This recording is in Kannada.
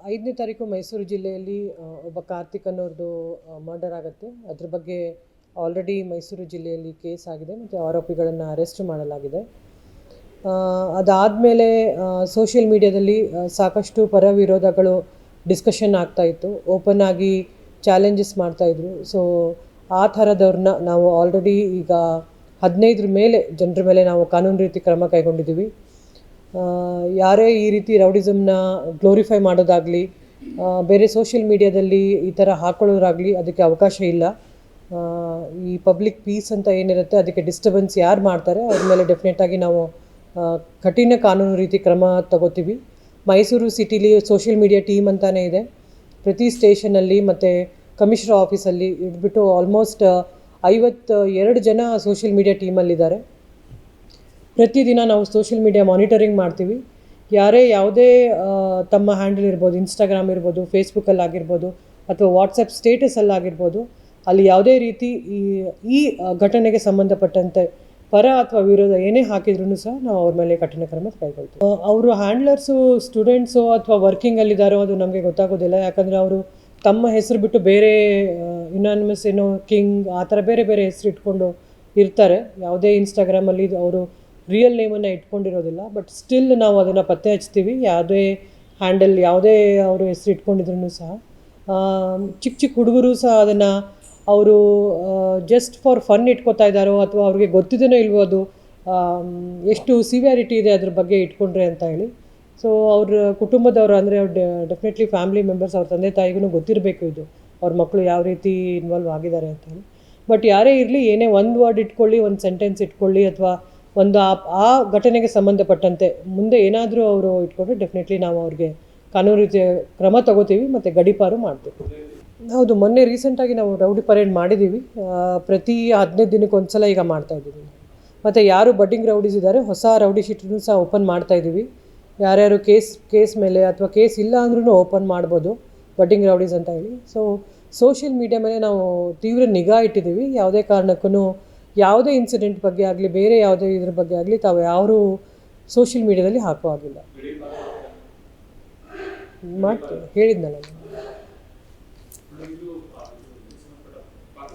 5ನೇ ತಾರೀಕು ಮೈಸೂರು ಜಿಲ್ಲೆಯಲ್ಲಿ ಒಬ್ಬ ಕಾರ್ತಿಕ್ ಅನ್ನೋರ್ದು ಮರ್ಡರ್ ಆಗುತ್ತೆ. ಅದ್ರ ಬಗ್ಗೆ ಆಲ್ರೆಡಿ ಮೈಸೂರು ಜಿಲ್ಲೆಯಲ್ಲಿ ಕೇಸ್ ಆಗಿದೆ ಮತ್ತು ಆರೋಪಿಗಳನ್ನು ಅರೆಸ್ಟ್ ಮಾಡಲಾಗಿದೆ. ಅದಾದಮೇಲೆ ಸೋಷಿಯಲ್ ಮೀಡಿಯಾದಲ್ಲಿ ಸಾಕಷ್ಟು ಪರ ವಿರೋಧಗಳು ಡಿಸ್ಕಷನ್ ಆಗ್ತಾಯಿತ್ತು, ಓಪನ್ ಆಗಿ ಚಾಲೆಂಜಸ್ ಮಾಡ್ತಾಯಿದ್ರು. ಸೊ ಆ ಥರದವ್ರನ್ನ ನಾವು ಆಲ್ರೆಡಿ ಈಗ 15 ಮೇಲೆ ಜನರ ಮೇಲೆ ನಾವು ಕಾನೂನು ರೀತಿ ಕ್ರಮ ಕೈಗೊಂಡಿದ್ದೀವಿ. ಯಾರೇ ಈ ರೀತಿ ರೌಡಿಸಮ್ನ ಗ್ಲೋರಿಫೈ ಮಾಡೋದಾಗಲಿ, ಬೇರೆ ಸೋಷಿಯಲ್ ಮೀಡಿಯಾದಲ್ಲಿ ಈ ಥರ ಹಾಕೊಳ್ಳೋರಾಗಲಿ ಅದಕ್ಕೆ ಅವಕಾಶ ಇಲ್ಲ. ಈ ಪಬ್ಲಿಕ್ ಪೀಸ್ ಅಂತ ಏನಿರುತ್ತೆ ಅದಕ್ಕೆ ಡಿಸ್ಟರ್ಬೆನ್ಸ್ ಯಾರು ಮಾಡ್ತಾರೆ ಅವ್ರ ಮೇಲೆ ಡೆಫಿನೆಟಾಗಿ ನಾವು ಕಠಿಣ ಕಾನೂನು ರೀತಿ ಕ್ರಮ ತಗೋತೀವಿ. ಮೈಸೂರು ಸಿಟಿಲಿ ಸೋಷಿಯಲ್ ಮೀಡಿಯಾ ಟೀಮ್ ಅಂತಲೇ ಇದೆ. ಪ್ರತಿ ಸ್ಟೇಷನಲ್ಲಿ ಮತ್ತು ಕಮಿಷನರ್ ಆಫೀಸಲ್ಲಿ ಇಟ್ಬಿಟ್ಟು ಆಲ್ಮೋಸ್ಟ್ 52 ಜನ ಸೋಷಿಯಲ್ ಮೀಡಿಯಾ ಟೀಮಲ್ಲಿದ್ದಾರೆ. ಪ್ರತಿದಿನ ನಾವು ಸೋಷಿಯಲ್ ಮೀಡಿಯಾ ಮಾನಿಟರಿಂಗ್ ಮಾಡ್ತೀವಿ. ಯಾರೇ ಯಾವುದೇ ತಮ್ಮ ಹ್ಯಾಂಡಲ್ ಇರ್ಬೋದು, ಇನ್ಸ್ಟಾಗ್ರಾಮ್ ಇರ್ಬೋದು, ಫೇಸ್ಬುಕ್ಕಲ್ಲಾಗಿರ್ಬೋದು ಅಥವಾ ವಾಟ್ಸಪ್ ಸ್ಟೇಟಸಲ್ಲಾಗಿರ್ಬೋದು, ಅಲ್ಲಿ ಯಾವುದೇ ರೀತಿ ಈ ಘಟನೆಗೆ ಸಂಬಂಧಪಟ್ಟಂತೆ ಪರ ಅಥವಾ ವಿರೋಧ ಏನೇ ಹಾಕಿದ್ರೂ ಸಹ ನಾವು ಅವ್ರ ಮೇಲೆ ಕಠಿಣ ಕ್ರಮ ಕೈಗೊಳ್ತೀವಿ. ಅವರು ಹ್ಯಾಂಡ್ಲರ್ಸು ಸ್ಟೂಡೆಂಟ್ಸು ಅಥವಾ ವರ್ಕಿಂಗಲ್ಲಿದ್ದಾರೋ ಅದು ನಮಗೆ ಗೊತ್ತಾಗೋದಿಲ್ಲ. ಯಾಕಂದರೆ ಅವರು ತಮ್ಮ ಹೆಸರು ಬಿಟ್ಟು ಬೇರೆ ಯುನಾನಿಮಸ್ ಏನೋ ಕಿಂಗ್ ಆ ಥರ ಬೇರೆ ಬೇರೆ ಹೆಸರು ಇಟ್ಕೊಂಡು ಇರ್ತಾರೆ. ಯಾವುದೇ ಇನ್ಸ್ಟಾಗ್ರಾಮಲ್ಲಿ ಅವರು ರಿಯಲ್ ನೇಮನ್ನು ಇಟ್ಕೊಂಡಿರೋದಿಲ್ಲ. ಬಟ್ ಸ್ಟಿಲ್ ನಾವು ಅದನ್ನು ಪತ್ತೆ ಹಚ್ತೀವಿ. ಯಾವುದೇ ಹ್ಯಾಂಡಲ್ ಯಾವುದೇ ಅವರು ಹೆಸರು ಇಟ್ಕೊಂಡಿದ್ರು ಸಹ ಚಿಕ್ಕ ಹುಡುಗರು ಸಹ ಅದನ್ನು ಅವರು ಜಸ್ಟ್ ಫಾರ್ ಫನ್ ಇಟ್ಕೋತಾ ಇದ್ದಾರೋ ಅಥವಾ ಅವ್ರಿಗೆ ಗೊತ್ತಿದ್ದೇನೋ ಇಲ್ವೋ ಅದು ಎಷ್ಟು ಸಿವಿಯಾರಿಟಿ ಇದೆ ಅದ್ರ ಬಗ್ಗೆ ಇಟ್ಕೊಂಡ್ರೆ ಅಂತ ಹೇಳಿ. ಸೊ ಅವ್ರ ಕುಟುಂಬದವರು ಅಂದರೆ ಅವ್ರು ಡೆಫಿನೆಟ್ಲಿ ಫ್ಯಾಮಿಲಿ ಮೆಂಬರ್ಸ್, ಅವ್ರ ತಂದೆ ತಾಯಿಗೂ ಗೊತ್ತಿರಬೇಕು ಇದು ಅವ್ರ ಮಕ್ಕಳು ಯಾವ ರೀತಿ ಇನ್ವಾಲ್ವ್ ಆಗಿದ್ದಾರೆ ಅಂತ ಹೇಳಿ. ಬಟ್ ಯಾರೇ ಇರಲಿ, ಏನೇ ಒಂದು ವರ್ಡ್ ಇಟ್ಕೊಳ್ಳಿ, ಒಂದು ಸೆಂಟೆನ್ಸ್ ಇಟ್ಕೊಳ್ಳಿ ಅಥವಾ ಒಂದು ಆ ಘಟನೆಗೆ ಸಂಬಂಧಪಟ್ಟಂತೆ ಮುಂದೆ ಏನಾದರೂ ಅವರು ಇಟ್ಕೊಂಡ್ರೆ ಡೆಫಿನೆಟ್ಲಿ ನಾವು ಅವ್ರಿಗೆ ಕಾನೂನು ರೀತಿಯ ಕ್ರಮ ತಗೋತೀವಿ ಮತ್ತು ಗಡೀಪಾರು ಮಾಡ್ತೀವಿ. ಹೌದು, ಮೊನ್ನೆ ರೀಸೆಂಟಾಗಿ ನಾವು ರೌಡಿ ಪರೇಡ್ ಮಾಡಿದ್ದೀವಿ. ಪ್ರತಿ 15 ದಿನಕ್ಕೆ ಒಂದು ಸಲ ಈಗ ಮಾಡ್ತಾಯಿದ್ದೀವಿ. ಮತ್ತು ಯಾರು ಬಡ್ಡಿಂಗ್ ರೌಡೀಸ್ ಇದ್ದಾರೆ ಹೊಸ ರೌಡಿ ಶೀಟನ್ನು ಸಹ ಓಪನ್ ಮಾಡ್ತಾಯಿದ್ದೀವಿ. ಯಾರ್ಯಾರು ಕೇಸ್ ಮೇಲೆ ಅಥವಾ ಕೇಸ್ ಇಲ್ಲ ಅಂದ್ರೂ ಓಪನ್ ಮಾಡ್ಬೋದು ಬಡ್ಡಿಂಗ್ ರೌಡೀಸ್ ಅಂತ ಹೇಳಿ. ಸೊ ಸೋಷಿಯಲ್ ಮೀಡಿಯಾ ಮೇಲೆ ನಾವು ತೀವ್ರ ನಿಗಾ ಇಟ್ಟಿದ್ದೀವಿ. ಯಾವುದೇ ಕಾರಣಕ್ಕೂ ಯಾವುದೇ ಇನ್ಸಿಡೆಂಟ್ ಬಗ್ಗೆ ಆಗಲಿ, ಬೇರೆ ಯಾವುದೇ ಇದ್ರ ಬಗ್ಗೆ ಆಗಲಿ ತಾವು ಯಾರೂ ಸೋಷಿಯಲ್ ಮೀಡಿಯಾದಲ್ಲಿ ಹಾಕೋ ಆಗಿಲ್ಲ. ಮಾಡ್ತೀವಿ, ಹೇಳಿದ್ನಲ್ಲ ನಾನು.